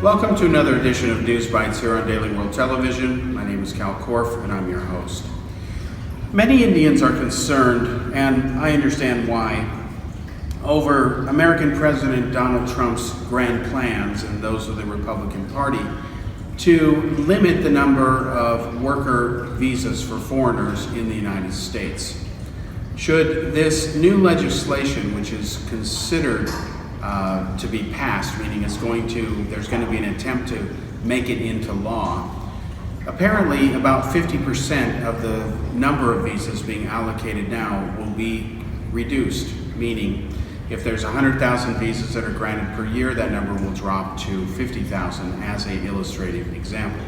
Welcome to another edition of News Bites here on Daily World Television. My name is Kal Korff and I'm your host. Many Indians are concerned, and I understand why, over American President Donald Trump's grand plans and those of the Republican Party to limit the number of worker visas for foreigners in the United States. Should this new legislation, which is considered to be passed, meaning there's going to be an attempt to make it into law, apparently about 50% of the number of visas being allocated now will be reduced, meaning if there's 100,000 visas that are granted per year, that number will drop to 50,000 as an illustrative example.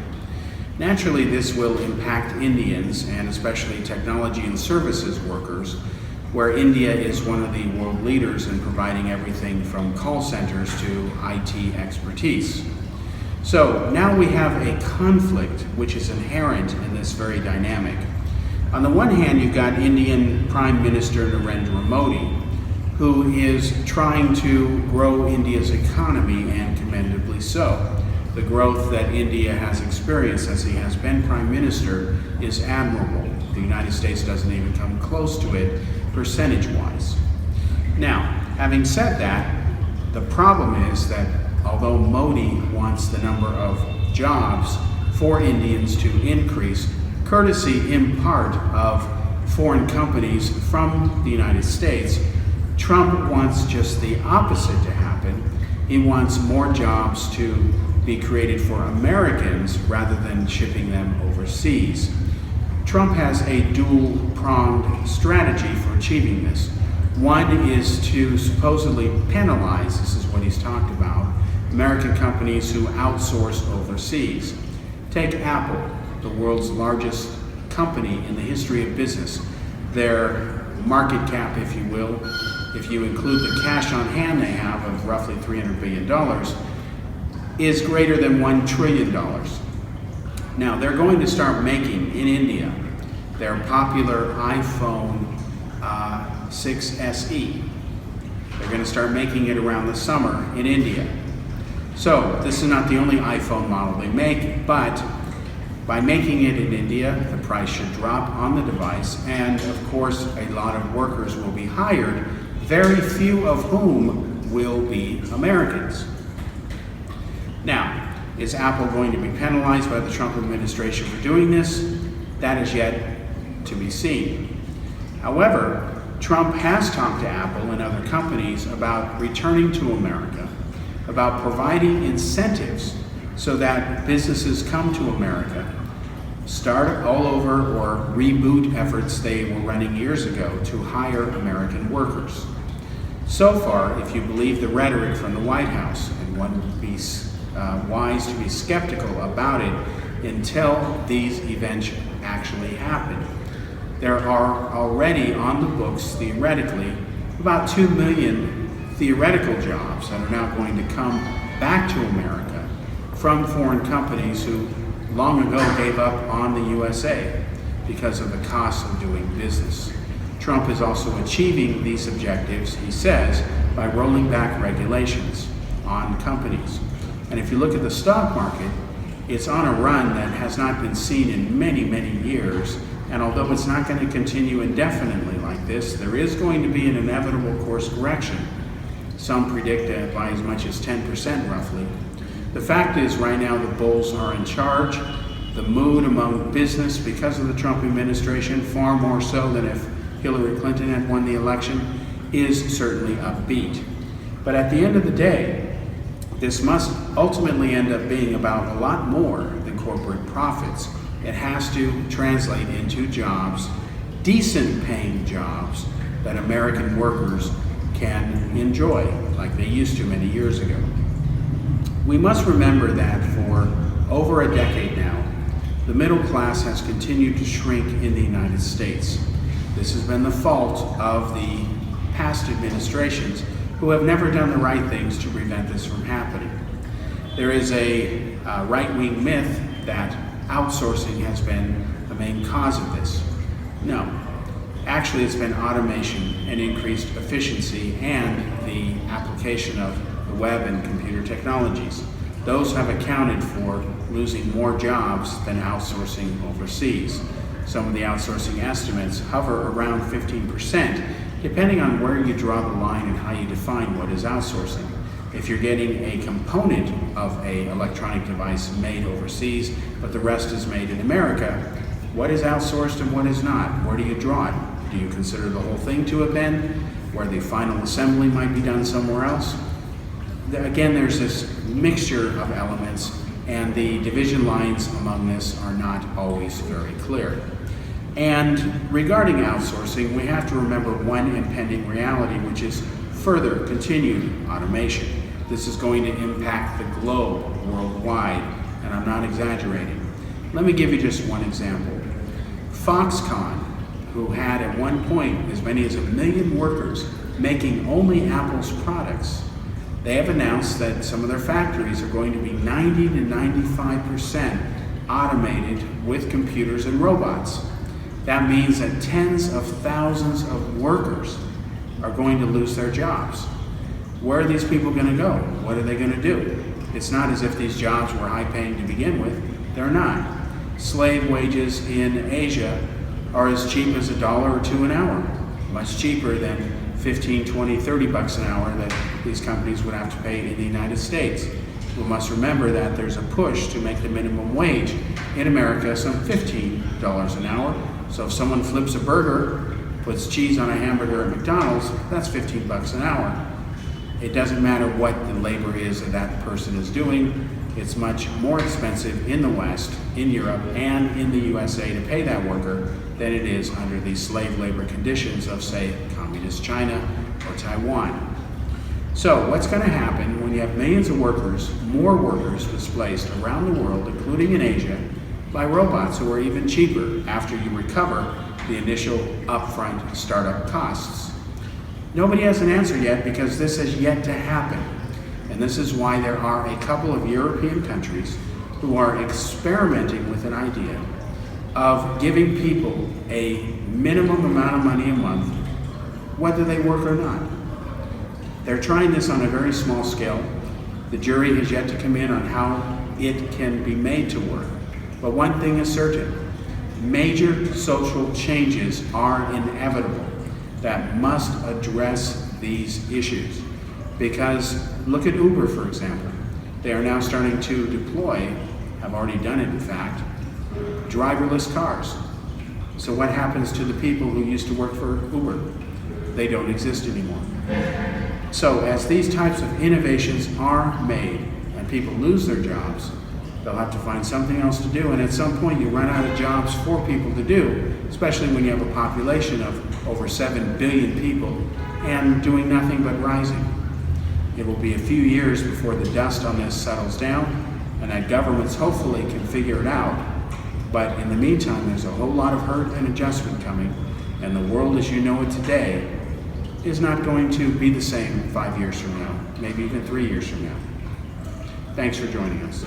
Naturally, this will impact Indians and especially technology and services workers, where India is one of the world leaders in providing everything from call centers to IT expertise. So now we have a conflict which is inherent in this very dynamic. On the one hand, you've got Indian Prime Minister Narendra Modi, who is trying to grow India's economy, and commendably so. The growth that India has experienced as he has been Prime Minister is admirable. The United States doesn't even come close to it percentage-wise. Now, having said that, the problem is that although Modi wants the number of jobs for Indians to increase, courtesy in part of foreign companies from the United States, Trump wants just the opposite to happen. He wants more jobs to be created for Americans rather than shipping them overseas. Trump has a dual-pronged strategy for achieving this. One is to supposedly penalize, this is what he's talked about, American companies who outsource overseas. Take Apple, the world's largest company in the history of business. Their market cap, if you will, if you include the cash on hand they have of roughly $300 billion, is greater than $1 trillion. Now, they're going to start making in India their popular iPhone 6 SE. They're going to start making it around the summer in India. So this is not the only iPhone model they make, but by making it in India, the price should drop on the device, and of course a lot of workers will be hired, very few of whom will be Americans. Now, is Apple going to be penalized by the Trump administration for doing this? That is yet to be seen. However, Trump has talked to Apple and other companies about returning to America, about providing incentives so that businesses come to America, start all over or reboot efforts they were running years ago to hire American workers. So far, if you believe the rhetoric from the White House, and one would be wise to be skeptical about it until these events actually happen. There are already on the books, theoretically, about 2 million theoretical jobs that are now going to come back to America from foreign companies who long ago gave up on the USA because of the cost of doing business. Trump is also achieving these objectives, he says, by rolling back regulations on companies. And if you look at the stock market, it's on a run that has not been seen in many, many years. And although it's not going to continue indefinitely like this, there is going to be an inevitable course correction. Some predict it by as much as 10% roughly. The fact is, right now the bulls are in charge. The mood among business, because of the Trump administration, far more so than if Hillary Clinton had won the election, is certainly upbeat. But at the end of the day, this must ultimately end up being about a lot more than corporate profits. It has to translate into jobs, decent paying jobs, that American workers can enjoy like they used to many years ago. We must remember that for over a decade now, the middle class has continued to shrink in the United States. This has been the fault of the past administrations who have never done the right things to prevent this from happening. There is a right-wing myth that outsourcing has been the main cause of this. No, actually it's been automation and increased efficiency and the application of the web and computer technologies. Those have accounted for losing more jobs than outsourcing overseas. Some of the outsourcing estimates hover around 15%, depending on where you draw the line and how you define what is outsourcing. If you're getting a component of an electronic device made overseas, but the rest is made in America, what is outsourced and what is not? Where do you draw it? Do you consider the whole thing to have been, where the final assembly might be done somewhere else? Again, there's this mixture of elements, and the division lines among this are not always very clear. And regarding outsourcing, we have to remember one impending reality, which is further continued automation. This is going to impact the globe worldwide, and I'm not exaggerating. Let me give you just one example. Foxconn, who had at one point as many as 1 million workers making only Apple's products, they have announced that some of their factories are going to be 90 to 95% automated with computers and robots. That means that tens of thousands of workers are going to lose their jobs. Where are these people going to go? What are they going to do? It's not as if these jobs were high paying to begin with. They're not. Slave wages in Asia are as cheap as $1 or $2 an hour, much cheaper than 15, 20, 30 bucks an hour that these companies would have to pay in the United States. We must remember that there's a push to make the minimum wage in America some $15 an hour. So if someone flips a burger, puts cheese on a hamburger at McDonald's, that's 15 bucks an hour. It doesn't matter what the labor is that that person is doing. It's much more expensive in the West, in Europe, and in the USA to pay that worker than it is under the slave labor conditions of, say, communist China or Taiwan. So what's going to happen when you have millions of workers, more workers displaced around the world, including in Asia, by robots who are even cheaper after you recover the initial upfront startup costs? Nobody has an answer yet, because this has yet to happen. And this is why there are a couple of European countries who are experimenting with an idea of giving people a minimum amount of money a month, whether they work or not. They're trying this on a very small scale. The jury has yet to come in on how it can be made to work. But one thing is certain: major social changes are inevitable that must address these issues. Because look at Uber, for example. They are now starting to deploy, have already done it in fact, driverless cars. So what happens to the people who used to work for Uber? They don't exist anymore. So as these types of innovations are made and people lose their jobs, they'll have to find something else to do, and at some point you run out of jobs for people to do, especially when you have a population of over 7 billion people and doing nothing but rising. It will be a few years before the dust on this settles down, and that governments hopefully can figure it out. But in the meantime, there's a whole lot of hurt and adjustment coming, and the world as you know it today is not going to be the same 5 years from now, maybe even 3 years from now. Thanks for joining us.